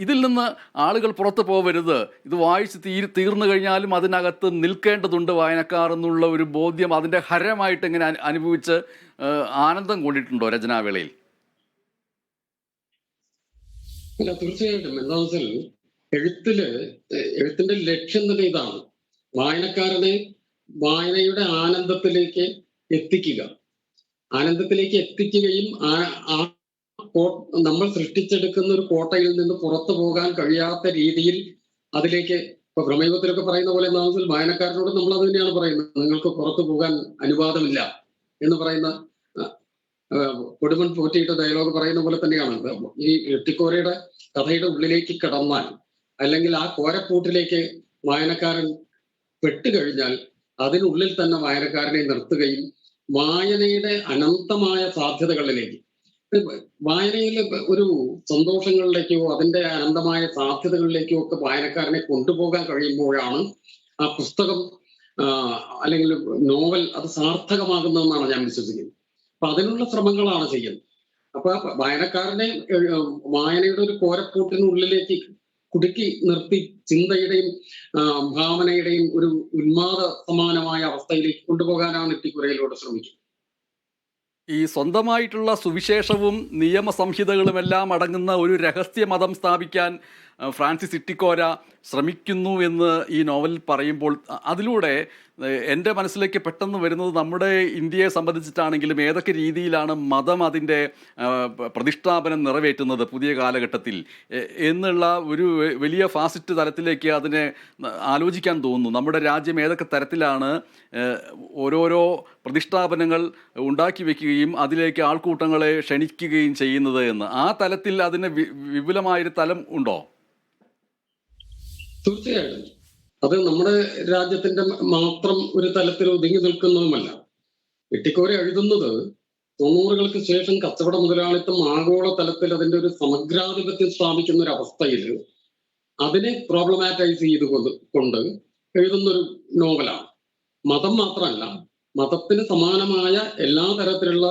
ഇതിൽ നിന്ന് ആളുകൾ പുറത്ത് പോകരുത്, ഇത് വായിച്ച് തീർന്നു കഴിഞ്ഞാലും അതിനകത്ത് നിൽക്കേണ്ടതുണ്ട് വായനക്കാർ എന്നുള്ള ഒരു ബോധ്യം അതിൻ്റെ ഹരമായിട്ട് ഇങ്ങനെ അനുഭവിച്ച് ആനന്ദം കൊണ്ടിട്ടുണ്ടോ രചനാവേളയിൽ? അല്ല, തീർച്ചയായിട്ടും. എന്താണെന്ന് വെച്ചാൽ എഴുത്തിന്റെ ലക്ഷ്യം തന്നെ ഇതാണ്, വായനക്കാരനെ വായനയുടെ ആനന്ദത്തിലേക്ക് എത്തിക്കുകയും നമ്മൾ സൃഷ്ടിച്ചെടുക്കുന്ന ഒരു കോട്ടയിൽ നിന്ന് പുറത്തു പോകാൻ കഴിയാത്ത രീതിയിൽ അതിലേക്ക്, ഇപ്പൊ ഭ്രമയുഗത്തിലൊക്കെ പറയുന്ന പോലെ എന്താണെന്ന് വെച്ചാൽ വായനക്കാരനോട് നമ്മൾ അത് തന്നെയാണ് പറയുന്നത്, നിങ്ങൾക്ക് പുറത്തു പോകാൻ അനുവാദമില്ല എന്ന് പറയുന്ന കൊടുമൺ പോറ്റിയിട്ട് ഡയലോഗ് പറയുന്ന പോലെ തന്നെയാണ്. ഈ ഇട്ടിക്കോരയുടെ കഥയുടെ ഉള്ളിലേക്ക് കടന്നാൽ, അല്ലെങ്കിൽ ആ കോരപ്പൂട്ടിലേക്ക് വായനക്കാരൻ പെട്ടുകഴിഞ്ഞാൽ അതിനുള്ളിൽ തന്നെ വായനക്കാരനെ നിർത്തുകയും വായനയുടെ അനന്തമായ സാധ്യതകളിലേക്ക്, വായനയിലെ ഒരു സന്തോഷങ്ങളിലേക്കോ അതിൻ്റെ അനന്തമായ സാധ്യതകളിലേക്കോ ഒക്കെ വായനക്കാരനെ കൊണ്ടുപോകാൻ കഴിയുമ്പോഴാണ് ആ പുസ്തകം അല്ലെങ്കിൽ നോവൽ അത് സാർത്ഥകമാകുന്നതെന്നാണ് ഞാൻ വിശ്വസിക്കുന്നത്. അപ്പൊ അതിനുള്ള ശ്രമങ്ങളാണ് ചെയ്യുന്നത്. അപ്പൊ വായനക്കാരനെ വായനയുടെ ഒരു കോരപ്പൂട്ടിനുള്ളിലേക്ക് കുടുക്കി നിർത്തി ചിന്തയുടെയും ഭാവനയുടെയും ഒരു ഉന്മാദ സമാനമായ അവസ്ഥയിലേക്ക് കൊണ്ടുപോകാനാണ് ഇട്ടിക്കുരയിലൂടെ ശ്രമിക്കുന്നത്. ഈ സ്വന്തമായിട്ടുള്ള സുവിശേഷവും നിയമസംഹിതകളുമെല്ലാം അടങ്ങുന്ന ഒരു രഹസ്യ മതം സ്ഥാപിക്കാൻ ഫ്രാൻസിസ് ഇട്ടിക്കോര ശ്രമിക്കുന്നു എന്ന് ഈ നോവൽ പറയുമ്പോൾ അതിലൂടെ എൻ്റെ മനസ്സിലേക്ക് പെട്ടെന്ന് വരുന്നത് നമ്മുടെ ഇന്ത്യയെ സംബന്ധിച്ചിട്ടാണെങ്കിലും ഏതൊക്കെ രീതിയിലാണ് മതം അതിൻ്റെ പ്രതിഷ്ഠാപനം നിറവേറ്റുന്നത് പുതിയ കാലഘട്ടത്തിൽ എന്നുള്ള ഒരു വലിയ ഫാസിസ്റ്റ് തലത്തിലേക്ക് അതിനെ ആലോചിക്കാൻ തോന്നുന്നു. നമ്മുടെ രാജ്യം ഏതൊക്കെ തരത്തിലാണ് ഓരോരോ പ്രതിഷ്ഠാപനങ്ങൾ ഉണ്ടാക്കി വയ്ക്കുകയും അതിലേക്ക് ആൾക്കൂട്ടങ്ങളെ ക്ഷണിക്കുകയും ചെയ്യുന്നത് എന്ന്. ആ തലത്തിൽ അതിന് വിപുലമായൊരു തലം ഉണ്ടോ? തീർച്ചയായിട്ടും. അത് നമ്മുടെ രാജ്യത്തിന്റെ മാത്രം ഒരു തലത്തിൽ ഒതുങ്ങി നിൽക്കുന്നതുമല്ല. ഇട്ടിക്കോര എഴുതുന്നത് 90-കൾക്ക് ശേഷം കച്ചവട മുതലാളിത്തം ആഗോള തലത്തിൽ അതിന്റെ ഒരു സമഗ്രാധിപത്യം സ്ഥാപിക്കുന്ന ഒരു അവസ്ഥയിൽ അതിനെ പ്രോബ്ലമാറ്റൈസ് കൊണ്ട് എഴുതുന്നൊരു നോവലാണ്. മതം മാത്രമല്ല, മതത്തിന് സമാനമായ എല്ലാ തരത്തിലുള്ള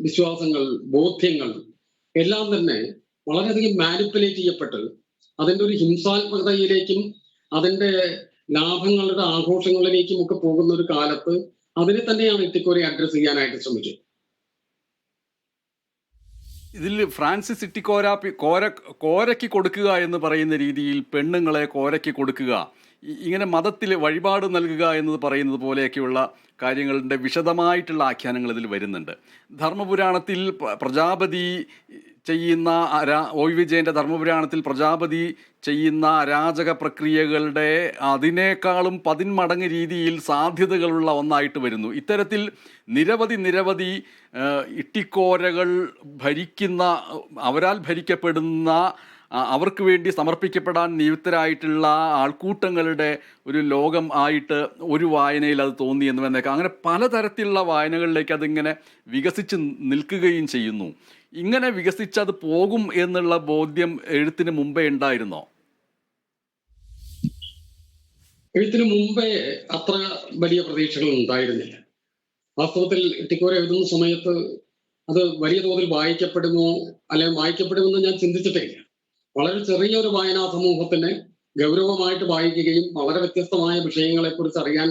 വിശ്വാസങ്ങൾ, ബോധ്യങ്ങൾ എല്ലാം തന്നെ വളരെയധികം മാനിപ്പുലേറ്റ് ചെയ്യപ്പെട്ട് അതിൻ്റെ ഒരു ഹിംസാത്മകതയിലേക്കും അതിൻ്റെ ലാഭങ്ങളുടെ ആഘോഷങ്ങളിലേക്കും ഒക്കെ പോകുന്ന ഒരു കാലത്ത് അതിനെ തന്നെയാണ് ഇട്ടിക്കോരെ അഡ്രസ് ചെയ്യാനായിട്ട് ശ്രമിച്ചത്. ഇതിൽ ഫ്രാൻസിസ് ഇട്ടിക്കോര കോരയ്ക്ക് കൊടുക്കുക എന്ന് പറയുന്ന രീതിയിൽ പെണ്ണുങ്ങളെ കോരയ്ക്ക് കൊടുക്കുക ഇങ്ങനെ മതത്തിൽ വഴിപാട് നൽകുക എന്നത് പറയുന്നത് പോലെയൊക്കെയുള്ള കാര്യങ്ങളുടെ വിശദമായിട്ടുള്ള ആഖ്യാനങ്ങൾ ഇതിൽ വരുന്നുണ്ട്. ധർമ്മപുരാണത്തിൽ പ്രജാപതി ചെയ്യുന്ന ഒ വിജയൻ്റെ ധർമ്മപുരാണത്തിൽ പ്രജാപതി ചെയ്യുന്ന അരാജക പ്രക്രിയകളുടെ അതിനേക്കാളും 10 മടങ്ങ് രീതിയിൽ സാധ്യതകളുള്ള ഒന്നായിട്ട് വരുന്നു. ഇത്തരത്തിൽ നിരവധി ഇട്ടിക്കോരകൾ ഭരിക്കുന്ന, അവരാൽ ഭരിക്കപ്പെടുന്ന, അവർക്ക് വേണ്ടി സമർപ്പിക്കപ്പെടാൻ നിയുക്തരായിട്ടുള്ള ആൾക്കൂട്ടങ്ങളുടെ ഒരു ലോകം ആയിട്ട് ഒരു വായനയിൽ അത് തോന്നി എന്ന് വന്നേക്കാം. അങ്ങനെ പലതരത്തിലുള്ള വായനകളിലേക്ക് അതിങ്ങനെ വികസിച്ച് നിൽക്കുകയും ചെയ്യുന്നു. ഇങ്ങനെ വികസിച്ചത് പോകും എന്നുള്ള ബോധ്യം എഴുത്തിന് മുമ്പേ ഉണ്ടായിരുന്നോ? എഴുത്തിന് മുമ്പേ അത്ര വലിയ പ്രതീക്ഷകൾ ഉണ്ടായിരുന്നില്ല. വാസ്തവത്തിൽ ഇട്ടിക്കോര എഴുതുന്ന സമയത്ത് അത് വലിയ തോതിൽ വായിക്കപ്പെടുമോ അല്ലെങ്കിൽ വായിക്കപ്പെടുമെന്ന് ഞാൻ ചിന്തിച്ചിട്ടില്ല. വളരെ ചെറിയൊരു വായനാ സമൂഹത്തിന് ഗൗരവമായിട്ട് വായിക്കുകയും വളരെ വ്യത്യസ്തമായ വിഷയങ്ങളെക്കുറിച്ച് അറിയാൻ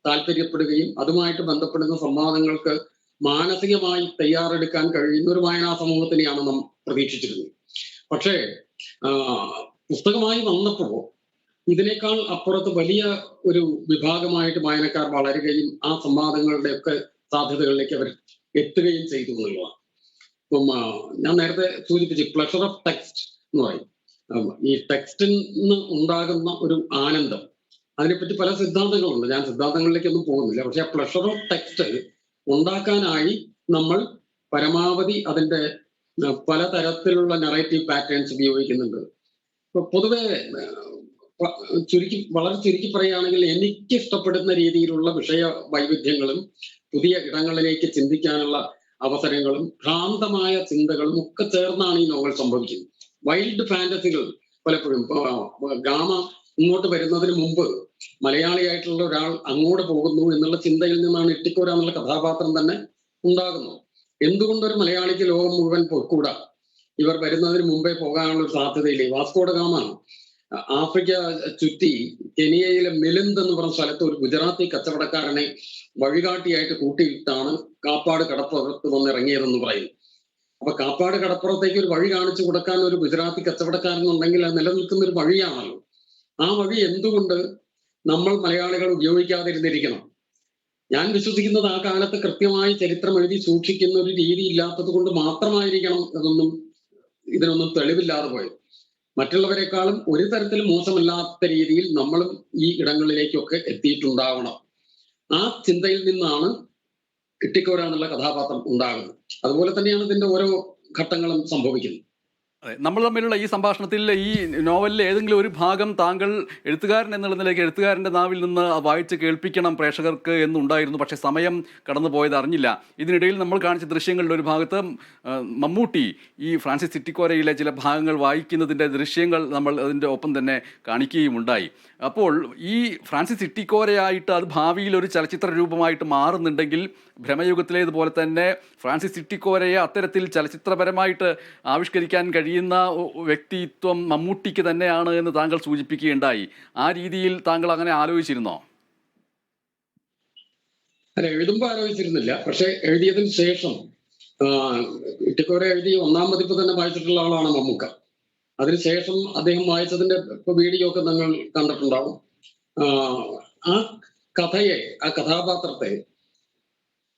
താല്പര്യപ്പെടുകയും അതുമായിട്ട് ബന്ധപ്പെടുന്ന സംവാദങ്ങൾക്ക് മാനസികമായി തയ്യാറെടുക്കാൻ കഴിയുന്ന ഒരു വായനാ സമൂഹത്തിനെയാണ് നാം പ്രതീക്ഷിച്ചിരുന്നത്. പക്ഷേ പുസ്തകമായി വന്നപ്പോൾ ഇതിനേക്കാൾ അപ്പുറത്ത് വലിയ ഒരു വിഭാഗമായിട്ട് വായനക്കാർ വളരുകയും ആ സംവാദങ്ങളുടെ ഒക്കെ സാധ്യതകളിലേക്ക് അവർ എത്തുകയും ചെയ്തു എന്നുള്ളതാണ്. ഇപ്പം ഞാൻ നേരത്തെ സൂചിപ്പിച്ചു പ്ലഷർ ഓഫ് ടെക്സ്റ്റ് എന്ന് പറയും. ഈ ടെക്സ്റ്റിൽ നിന്ന് ഉണ്ടാകുന്ന ഒരു ആനന്ദം, അതിനെപ്പറ്റി പല സിദ്ധാന്തങ്ങളുണ്ട്. ഞാൻ സിദ്ധാന്തങ്ങളിലേക്കൊന്നും പോകുന്നില്ല. പക്ഷെ ആ പ്ലഷർ ഓഫ് ടെക്സ്റ്റ് ഉണ്ടാക്കാനായി നമ്മൾ പരമാവധി അതിന്റെ പലതരത്തിലുള്ള നറേറ്റീവ് പാറ്റേൺസ് ഉപയോഗിക്കുന്നുണ്ട്. പൊതുവെ വളരെ ചുരുക്കി പറയുകയാണെങ്കിൽ എനിക്ക് ഇഷ്ടപ്പെടുന്ന രീതിയിലുള്ള വിഷയ വൈവിധ്യങ്ങളും പുതിയ ഇടങ്ങളിലേക്ക് ചിന്തിക്കാനുള്ള അവസരങ്ങളും ഭ്രാന്തമായ ചിന്തകളും ഒക്കെ ചേർന്നാണ് ഈ നോവൽ സംഭവിക്കുന്നത്. വൈൽഡ് ഫാന്റസികൾ പലപ്പോഴും ഗാമ ഇങ്ങോട്ട് വരുന്നതിന് മുമ്പ് മലയാളിയായിട്ടുള്ള ഒരാൾ അങ്ങോട്ട് പോകുന്നു എന്നുള്ള ചിന്തയിൽ നിന്നാണ് ഇട്ടിക്കോര എന്നുള്ള കഥാപാത്രം തന്നെ ഉണ്ടാകുന്നത്. എന്തുകൊണ്ടൊരു മലയാളിക്ക് ലോകം മുഴുവൻ പോയിക്കൂടാ? ഇവർ വരുന്നതിന് മുമ്പേ പോകാനുള്ള ഒരു സാധ്യതയില്ലേ? വാസ്കോഡ ഗാമ ആഫ്രിക്ക ചുറ്റി കെനിയയിലെ മെലിന്ദ് എന്ന് പറഞ്ഞ സ്ഥലത്ത് ഒരു ഗുജറാത്തി കച്ചവടക്കാരനെ വഴികാട്ടിയായിട്ട് കൂട്ടിയിട്ടാണ് കാപ്പാട് കടപ്പുറത്ത് വന്നിറങ്ങിയതെന്ന് പറയുന്നു. അപ്പൊ കാപ്പാട് കടപ്പുറത്തേക്ക് ഒരു വഴി കാണിച്ചു കൊടുക്കാൻ ഒരു ഗുജറാത്തി കച്ചവടക്കാരനുണ്ടെങ്കിൽ അത് നിലനിൽക്കുന്ന ഒരു വഴിയാണല്ലോ. ആ വഴി എന്തുകൊണ്ട് നമ്മൾ മലയാളികൾ ഉപയോഗിക്കാതിരുന്നിരിക്കണം? ഞാൻ വിശ്വസിക്കുന്നത് ആ കാലത്ത് കൃത്യമായി ചരിത്രം എഴുതി സൂക്ഷിക്കുന്ന ഒരു രീതി ഇല്ലാത്തത് കൊണ്ട് മാത്രമായിരിക്കണം ഇതിനൊന്നും തെളിവില്ലാതെ പോയത്. മറ്റുള്ളവരെക്കാളും ഒരു തരത്തിലും മോശമല്ലാത്ത രീതിയിൽ നമ്മളും ഈ ഇടങ്ങളിലേക്കൊക്കെ എത്തിയിട്ടുണ്ടാവണം. ആ ചിന്തയിൽ നിന്നാണ് ഇട്ടിക്കോര എന്നുള്ള കഥാപാത്രം ഉണ്ടാകുന്നത്. അതുപോലെ തന്നെയാണ് ഇതിന്റെ ഓരോ ഘട്ടങ്ങളും സംഭവിക്കുന്നത്. അതെ, നമ്മൾ തമ്മിലുള്ള ഈ സംഭാഷണത്തിൽ ഈ നോവലിലെ ഏതെങ്കിലും ഒരു ഭാഗം താങ്കൾ എഴുത്തുകാരൻ എന്നുള്ള നിലയ്ക്ക് എഴുത്തുകാരൻ്റെ നാവിൽ നിന്ന് വായിച്ച് കേൾപ്പിക്കണം പ്രേക്ഷകർക്ക് എന്നുണ്ടായിരുന്നു. പക്ഷേ സമയം കടന്നു പോയത് അറിഞ്ഞില്ല. ഇതിനിടയിൽ നമ്മൾ കാണിച്ച ദൃശ്യങ്ങളുടെ ഒരു ഭാഗത്ത് മമ്മൂട്ടി ഈ ഫ്രാൻസിസ് ഇട്ടിക്കോരയിലെ ചില ഭാഗങ്ങൾ വായിക്കുന്നതിൻ്റെ ദൃശ്യങ്ങൾ നമ്മൾ അതിൻ്റെ ഒപ്പം തന്നെ കാണിക്കുകയും ഉണ്ടായി. അപ്പോൾ ഈ ഫ്രാൻസിസ് ഇട്ടിക്കോരയായിട്ട് അത് ഭാവിയിൽ ഒരു ചലച്ചിത്ര രൂപമായിട്ട് മാറുന്നുണ്ടെങ്കിൽ ഭ്രമയുഗത്തിലേതുപോലെ തന്നെ ഫ്രാൻസിസ് ഇട്ടിക്കോരയെ അത്തരത്തിൽ ചലച്ചിത്രപരമായിട്ട് ആവിഷ്കരിക്കാൻ കഴിയുന്ന വ്യക്തിത്വം മമ്മൂട്ടിക്ക് തന്നെയാണ് എന്ന് താങ്കൾ സൂചിപ്പിക്കുകയുണ്ടായി. ആ രീതിയിൽ താങ്കൾ അങ്ങനെ ആലോചിച്ചിരുന്നോ? അല്ല, എഴുതുമ്പോൾ ആലോചിച്ചിരുന്നില്ല. പക്ഷെ എഴുതിയതിന് ശേഷം ഇട്ടിക്കോര എഴുതി 1-ാം പതിപ്പ് തന്നെ വായിച്ചിട്ടുള്ള ആളാണ് മമ്മൂക്ക. അതിനുശേഷം അദ്ദേഹം വായിച്ചതിന്റെ വീഡിയോ ഒക്കെ നിങ്ങൾ കണ്ടിട്ടുണ്ടാവും. ആ കഥയെ, ആ കഥാപാത്രത്തെ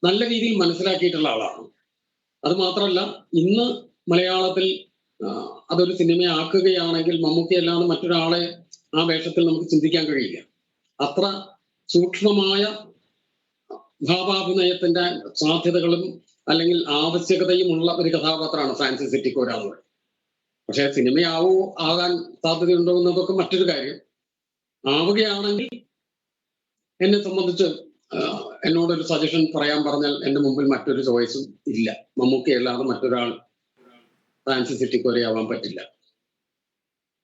നല്ല രീതിയിൽ മനസ്സിലാക്കിയിട്ടുള്ള ആളാണ്. അത് മാത്രമല്ല, ഇന്ന് മലയാളത്തിൽ അതൊരു സിനിമയാക്കുകയാണെങ്കിൽ മമ്മൂക്കയല്ലാതെ മറ്റൊരാളെ ആ വേഷത്തിൽ നമുക്ക് ചിന്തിക്കാൻ കഴിയില്ല. അത്ര സൂക്ഷ്മമായ ഭാവാഭിനയത്തിന്റെ സാധ്യതകളും അല്ലെങ്കിൽ ആവശ്യകതയും ഉള്ള ഒരു കഥാപാത്രമാണ് ഫ്രാൻസിസ് ഇട്ടിക്കോര എന്ന് പറയുന്നത്. പക്ഷെ ആകാൻ സാധ്യതയുണ്ടോ എന്നതൊക്കെ മറ്റൊരു കാര്യം. ആവുകയാണെങ്കിൽ എന്നെ സംബന്ധിച്ച് എന്നോടൊരു സജഷൻ പറയാൻ പറഞ്ഞാൽ എൻ്റെ മുമ്പിൽ മറ്റൊരു ചോയ്സും ഇല്ല. മമ്മൂക്കയല്ലാതെ മറ്റൊരാൾ ഫ്രാൻസിസ് ഇട്ടിക്കോരയാവാൻ പറ്റില്ല.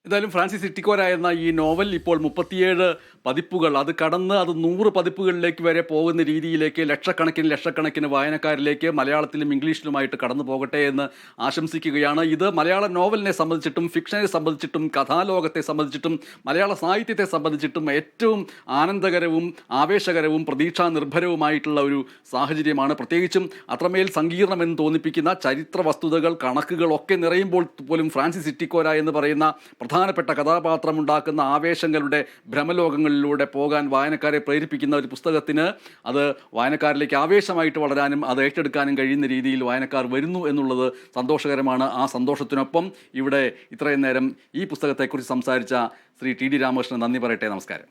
എന്തായാലും ഫ്രാൻസിസ് ഇട്ടിക്കോര എന്ന ഈ നോവൽ ഇപ്പോൾ 37 പതിപ്പുകൾ, അത് കടന്ന് അത് 100 പതിപ്പുകളിലേക്ക് വരെ പോകുന്ന രീതിയിലേക്ക് ലക്ഷക്കണക്കിന് വായനക്കാരിലേക്ക് മലയാളത്തിലും ഇംഗ്ലീഷിലുമായിട്ട് കടന്നു പോകട്ടെ എന്ന് ആശംസിക്കുകയാണ്. ഇത് മലയാള നോവലിനെ സംബന്ധിച്ചിട്ടും ഫിക്ഷനെ സംബന്ധിച്ചിട്ടും കഥാലോകത്തെ സംബന്ധിച്ചിട്ടും മലയാള സാഹിത്യത്തെ സംബന്ധിച്ചിട്ടും ഏറ്റവും ആനന്ദകരവും ആവേശകരവും പ്രതീക്ഷാ നിർഭരവുമായിട്ടുള്ള ഒരു സാഹചര്യമാണ്. പ്രത്യേകിച്ചും അത്രമേൽ സങ്കീർണമെന്ന് തോന്നിപ്പിക്കുന്ന ചരിത്ര വസ്തുതകൾ, കണക്കുകൾ ഒക്കെ നിറയുമ്പോൾ പോലും ഫ്രാൻസിസ് ഇട്ടിക്കോര എന്ന് പറയുന്ന പ്രധാനപ്പെട്ട കഥാപാത്രം ഉണ്ടാക്കുന്ന ആവേശങ്ങളുടെ ഭ്രമലോകങ്ങളിലൂടെ പോകാൻ വായനക്കാരെ പ്രേരിപ്പിക്കുന്ന ഒരു പുസ്തകത്തിന് അത് വായനക്കാരിലേക്ക് ആവേശമായിട്ട് വളരാനും അത് ഏറ്റെടുക്കാനും കഴിയുന്ന രീതിയിൽ വായനക്കാർ വരുന്നു എന്നുള്ളത് സന്തോഷകരമാണ്. ആ സന്തോഷത്തിനൊപ്പം ഇവിടെ ഇത്രയും നേരം ഈ പുസ്തകത്തെക്കുറിച്ച് സംസാരിച്ച ശ്രീ ടി ഡി രാമകൃഷ്ണൻ നന്ദി പറയട്ടെ. നമസ്കാരം.